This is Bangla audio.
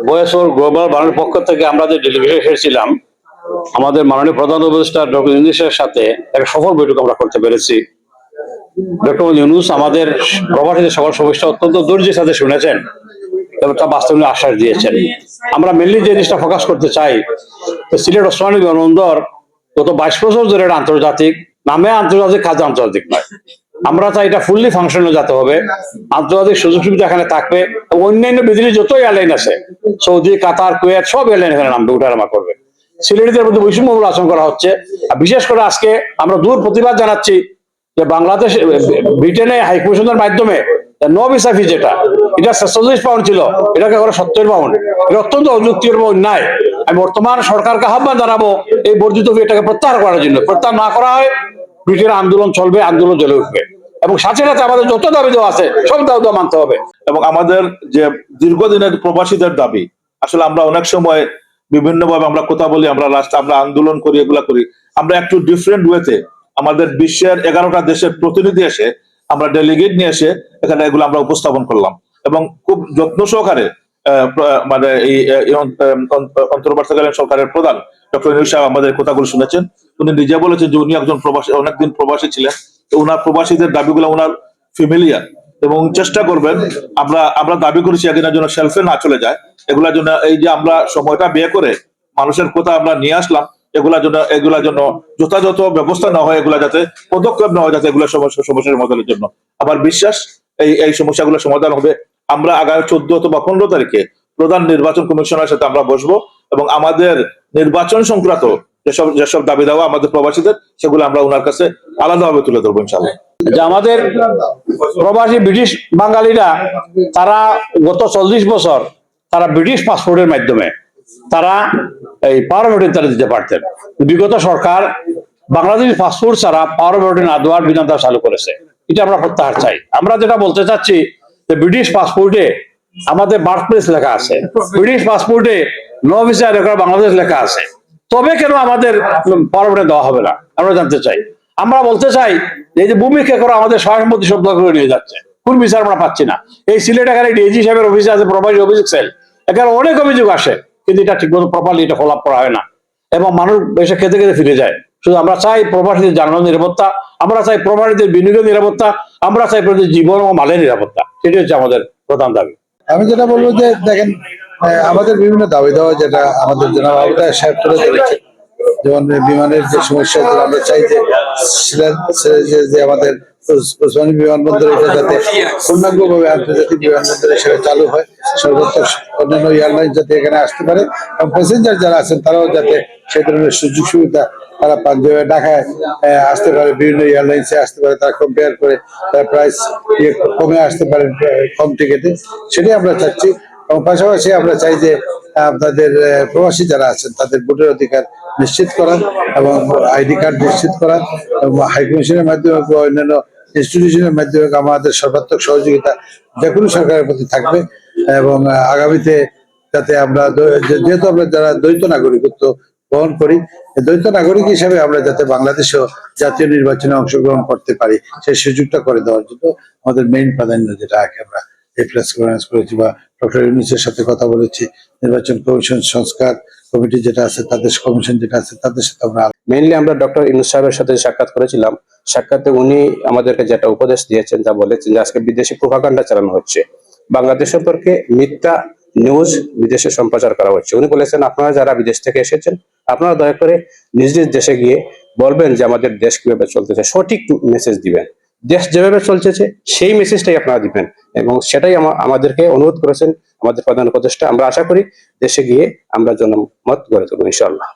ভয়েস ফর গ্লোবাল বাংলার পক্ষ থেকে আমরা যে ডেলিগেশন এসেছিলাম আমাদের মাননীয় প্রধান উপদেষ্টা ডক্টর ইউনূসের সাথে একটা সফল বৈঠক আমরা করতে পেরেছি। ডক্টর ইউনূস আমাদের প্রবাসীদের সকল সমস্যা অত্যন্ত ধৈর্যের সাথে শুনেছেন এবং তা বাস্তবায়নের আশ্বাস দিয়েছেন। আমরা মেনলি যে জিনিসটা ফোকাস করতে চাই, সিলেট ওসমানী বিমানবন্দর গত 22 বছর ধরে আন্তর্জাতিক নামে আন্তর্জাতিক, কাজে আন্তর্জাতিক নয়। আমরা চাই এটা ফুললি ফাংশনাল যাতে হবে, আন্তর্জাতিক সুযোগ সুবিধা এখানে থাকবে, অন্যান্য বিদেশি যত এয়ারলাইন আছে সৌদি, কাতার, কুয়েত সব এয়ারলাইন এখানে নামবে, উঠানামা করবে। সিলেটিদের মধ্যে বৈষম্যমূলক আচরণ করা হচ্ছে। বিশেষ করে আজকে আমরা দূর প্রতিবাদ জানাচ্ছি যে বাংলাদেশ ব্রিটেনে হাইকমিশনের মাধ্যমে নো ভিসা ফি যেটা, এটা 46 পাউন্ড ছিল, এটাকে করে 70 পাউন্ড। এটা অত্যন্ত অযৌক্তিক এবং অন্যায়। আমি বর্তমান সরকারকে আহ্বান জানাবো এই বর্ধিত ফি এটাকে প্রত্যাহার করার জন্য। প্রত্যাহার না করা হয় ব্রিটেন আন্দোলন চলবে, আন্দোলন জ্বলে উঠবে এবং সাথে সাথে আমাদের যত দাবি দেওয়া আছে সব দাবি দেওয়া মানতে হবে। এবং আমাদের যে দীর্ঘদিনের প্রবাসীদের দাবি, আসলে আমরা অনেক সময় বিভিন্ন ভাবে আমরা কথা বলি, আমরা আন্দোলন করি, এগুলা করি। আমরা একটু ডিফারেন্ট ওয়েতে আমাদের বিশ্বের 11টা দেশের প্রতিনিধি এসে, আমরা ডেলিগেট নিয়ে এসে এখানে এগুলো আমরা উপস্থাপন করলাম এবং খুব যত্ন সহকারে মানে এই অন্তর্বর্তীকালীন সরকারের প্রধান ডক্টর ইউনূস সাহেব আমাদের কথাগুলো শুনেছেন। উনি নিজে বলেছেন যে উনি একজন প্রবাসী, অনেকদিন প্রবাসী ছিলেন, তো উনার প্রবাসীদের দাবিগুলো উনার ফ্যামিলিয়ার এবং চেষ্টা করবেন আমরা দাবি করেছি একদিনের জন্য শেলফে না চলে যায়। এগুলার জন্য এই যে আমরা সময়টা ব্যয় করে মানুষের কথা আমরা নিয়ে আসলাম, এগুলার জন্য যথাযথ ব্যবস্থা নেওয়া হয়, এগুলা যাতে পদক্ষেপ নেওয়া যাতে এগুলো সমস্যার সমাধানের জন্য। আমার বিশ্বাস এই সমস্যাগুলো সমাধান হবে। আমরা আগামী 14 অথবা 15 তারিখে প্রধান নির্বাচন কমিশনের সাথে আমরা বসবো এবং আমাদের নির্বাচন সংক্রান্ত যেসব দাবি দেওয়া আমাদের প্রবাসীদের, সেগুলো আমরা ওনার কাছে আলাদাভাবে তুলে ধরবো ইনশাআল্লাহ। যে আমাদের প্রবাসী ব্রিটিশ বাঙালিরা তারা গত 40 বছর তারা ব্রিটিশ পাসপোর্টের মাধ্যমে তারা এই পাওয়ার অফ অ্যাটর্নি তারা দিতে পারতেন। বিগত সরকার বাংলাদেশ পাসপোর্ট ছাড়া পাওয়ার অফ অ্যাটর্নি না দেওয়ার বিধান তারা চালু করেছে। এটা আমরা প্রত্যাহার চাই। আমরা যেটা বলতে চাচ্ছি যে ব্রিটিশ পাসপোর্টে আমাদের বার্থ প্লেস লেখা আছে, ব্রিটিশ পাসপোর্টে নো ভিসা রেকর্ড বাংলাদেশ লেখা আছে, তবে কেন আমাদের পাওয়ার অফ অ্যাটর্নি দেওয়া হবে না আমরা জানতে চাই। আমরা বলতে চাই এই যে ভূমিকে করে আমাদের সহায় সম্পত্তি শব্দ করে নিয়ে যাচ্ছে, কোন বিচার আমরা পাচ্ছি না। এই সিলেট এখানে ডিএজি সাহেবের অফিসে আছে প্রবাসী অভিযোগ সেল, এখানে অনেক অভিযোগ আসে, কিন্তু এটা ঠিকমতো প্রপারলি এটা ফলো আপ করা হয় না এবং মানুষ এসে খেতে খেতে ফিরে যায়। শুধু আমরা চাই প্রবাসীদের জানানোর নিরাপত্তা, আমরা চাই প্রবাসীদের বিনিয়োগের নিরাপত্তা, আমরা চাই প্রবাসীদের জীবন ও মালের নিরাপত্তা। সেটি হচ্ছে আমাদের প্রধান দাবি। আমি যেটা বলবো যে দেখেন, আমাদের বিভিন্ন দাবি দেওয়া যেটা আমাদের জনাব আবুতাহের সাহেব তুলে ধরেছে, যেমন বিমানের যে সমস্যা, আমরা চাই যে আমাদের ওসমানী বিমানবন্দর এটা যাতে পূর্ণাঙ্গভাবে আন্তর্জাতিক বিমানবন্দর হিসেবে চালু হয়, সর্বোচ্চ অন্যান্য এয়ারলাইন যাতে এখানে আসতে পারে এবং প্যাসেঞ্জার যারা আছেন তারাও যাতে সেই ধরনের সুযোগ সুবিধা তারা পাঞ্জাবে ঢাকায় আসতে পারে, বিভিন্ন এয়ারলাইন্সে আসতে পারে, তারা কম্পেয়ার করে তারা প্রাইস কমে আসতে পারে কম টিকিটে, সেটাই আমরা চাচ্ছি। এবং পাশাপাশি আমরা চাই যে আপনাদের প্রবাসী যারা আছেন তাদের ভোটের অধিকার নিশ্চিত করা এবং আইডি কার্ড নিশ্চিত করা এবং হাইকমিশনের মাধ্যমে অন্যান্য ইনস্টিটিউশনের মাধ্যমে আমাদের সর্বাত্মক সহযোগিতা যে কোনো সরকারের প্রতি থাকবে। এবং আগামীতে যাতে আমরা যেহেতু আমরা যারা দ্বৈত নাগরিকত্ব বহন করি, দ্বৈত নাগরিক হিসেবে আমরা যাতে বাংলাদেশেও জাতীয় নির্বাচনে অংশগ্রহণ করতে পারি সেই সুযোগটা করে দেওয়ার জন্য আমাদের মেইন প্রাধান্য যেটা আমরা এই প্রেস কনফারেন্স করেছি বা ডক্টর ইউনূসের সাথে কথা বলেছি। নির্বাচন কমিশন সংস্কার কমিটি যেটা আছে, তাদের কমিশন যেটা আছে, তাদের সাথে আমরা মেইনলি আমরা ডক্টর ইউনূস সাহেবের সাথে সাক্ষাৎ করেছিলাম। সাক্ষাতে উনি আমাদেরকে যেটা উপদেশ দিয়েছেন, যা বলেছেন যে আজকে বিদেশি প্রোপাগান্ডা চালানো হচ্ছে, বাংলাদেশ সম্পর্কে মিথ্যা নিউজ বিদেশে সম্প্রচার করা হচ্ছে। উনি বলেছেন আপনারা যারা বিদেশ থেকে এসেছেন আপনারা দয়া করে নিজ নিজ দেশে গিয়ে বলবেন যে আমাদের দেশ কিভাবে চলতেছে, সঠিক মেসেজ দিবেন, দেশ যেভাবে চলতেছে সেই মেসেজটাই আপনারা দিবেন এবং সেটাই আমাদেরকে অনুরোধ করেছেন আমাদের প্রধান উপদেষ্টা। আমরা আশা করি দেশে গিয়ে আমরা জনমত গড়ে তুলব ইনশাআল্লাহ।